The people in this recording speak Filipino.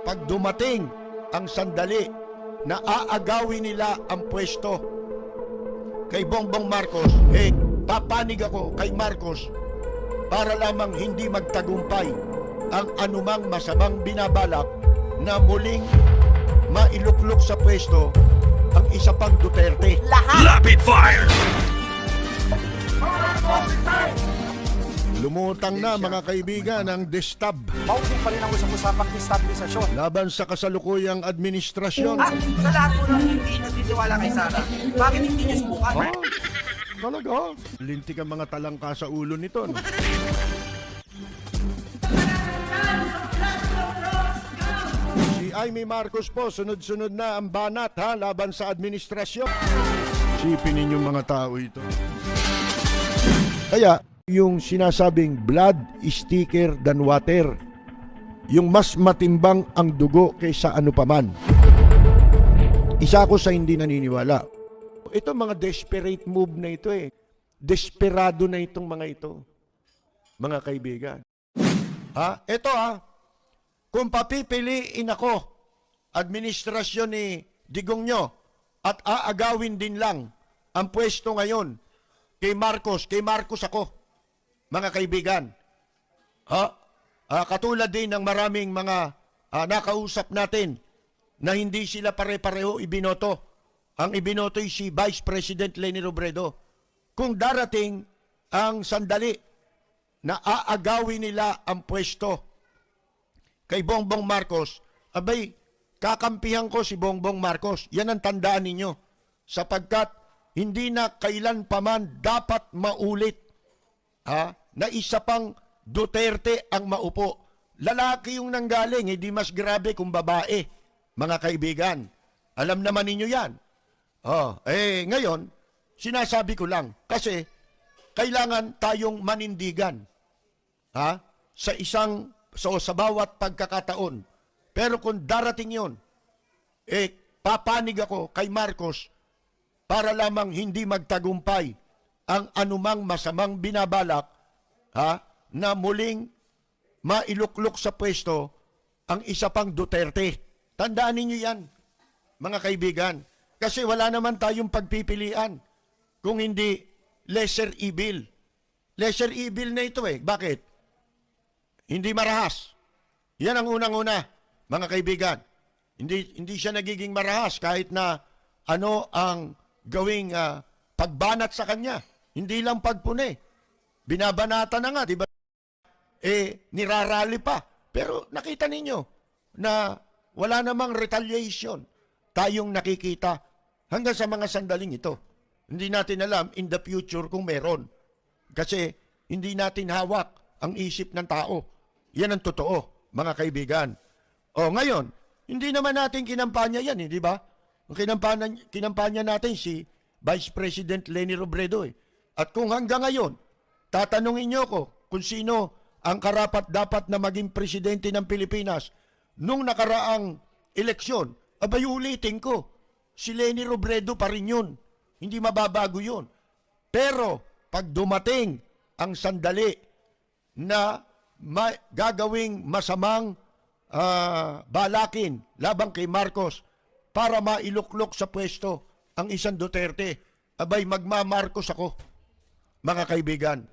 pag dumating ang sandali na aagawin nila ang pwesto kay Bongbong Marcos, papanig ako kay Marcos para lamang hindi magtagumpay ang anumang masamang binabalak na muling mailuklok sa pwesto ang isa pang Duterte. Rapid fire! Lumutang na mga kaibigan ang destab Mausing pa rin ang usap-usapang destabilisasyon. laban sa kasalukuyang administrasyon. Sa lahat po ng hindi nagtitiwala kay Sara, bakit hindi niyo subukan? Talaga? Lintik ang mga talangka sa ulo nito. No? Si Amy Marcos po, sunod-sunod na ang banat laban sa administrasyon. Sipin ninyong mga tao ito. Kaya, yung sinasabing blood is thicker than water, yung mas matimbang ang dugo kaysa ano paman. Isa ako sa hindi naniniwala. Ito mga desperate move na ito Desperado na itong mga ito. Mga kaibigan. Ito kung papipiliin ako, administrasyon ni Digong nyo, at aagawin din lang ang pwesto ngayon kay Marcos ako. Mga kaibigan, katulad din ng maraming mga nakausap natin na hindi sila pare-pareho ibinoto. Ang ibinoto ay si Vice President Leni Robredo. Kung darating ang sandali na aagawin nila ang pwesto kay Bongbong Marcos, abay, kakampihan ko si Bongbong Marcos. Yan ang tandaan ninyo. Sapagkat hindi na kailan paman dapat maulit na isa pang Duterte ang maupo. Lalaki yung nanggaling, hindi mas grabe kung babae, mga kaibigan. Alam naman ninyo yan. Ngayon, sinasabi ko lang, kasi kailangan tayong manindigan sa bawat pagkakataon. Pero kung darating yun, papanig ako kay Marcos para lamang hindi magtagumpay ang anumang masamang binabalak na muling mailuklok sa pwesto ang isa pang Duterte. Tandaan ninyo yan, mga kaibigan. Kasi wala naman tayong pagpipilian kung hindi lesser evil. Lesser evil na ito Bakit? Hindi marahas. Yan ang unang-una, mga kaibigan. Hindi siya nagiging marahas kahit na ano ang gawing pagbanat sa kanya. Hindi lang pagpuni. Binabanata na nga, di ba? Nirarally pa. Pero nakita ninyo na wala namang retaliation tayong nakikita hanggang sa mga sandaling ito. Hindi natin alam in the future kung meron. Kasi hindi natin hawak ang isip ng tao. Yan ang totoo, mga kaibigan. Ngayon, hindi naman natin kinampanya yan, di ba? Ang kinampanya natin si Vice President Leni Robredo. At kung hanggang ngayon, tatanungin niyo ko kung sino ang karapat-dapat na maging presidente ng Pilipinas nung nakaraang eleksyon, abay ulitin ko, si Leni Robredo pa rin yun. Hindi mababago yun. Pero pag dumating ang sandali na gagawing masamang balakin labang kay Marcos para mailuklok sa pwesto ang isang Duterte, abay magma-Marcos ako, mga kaibigan.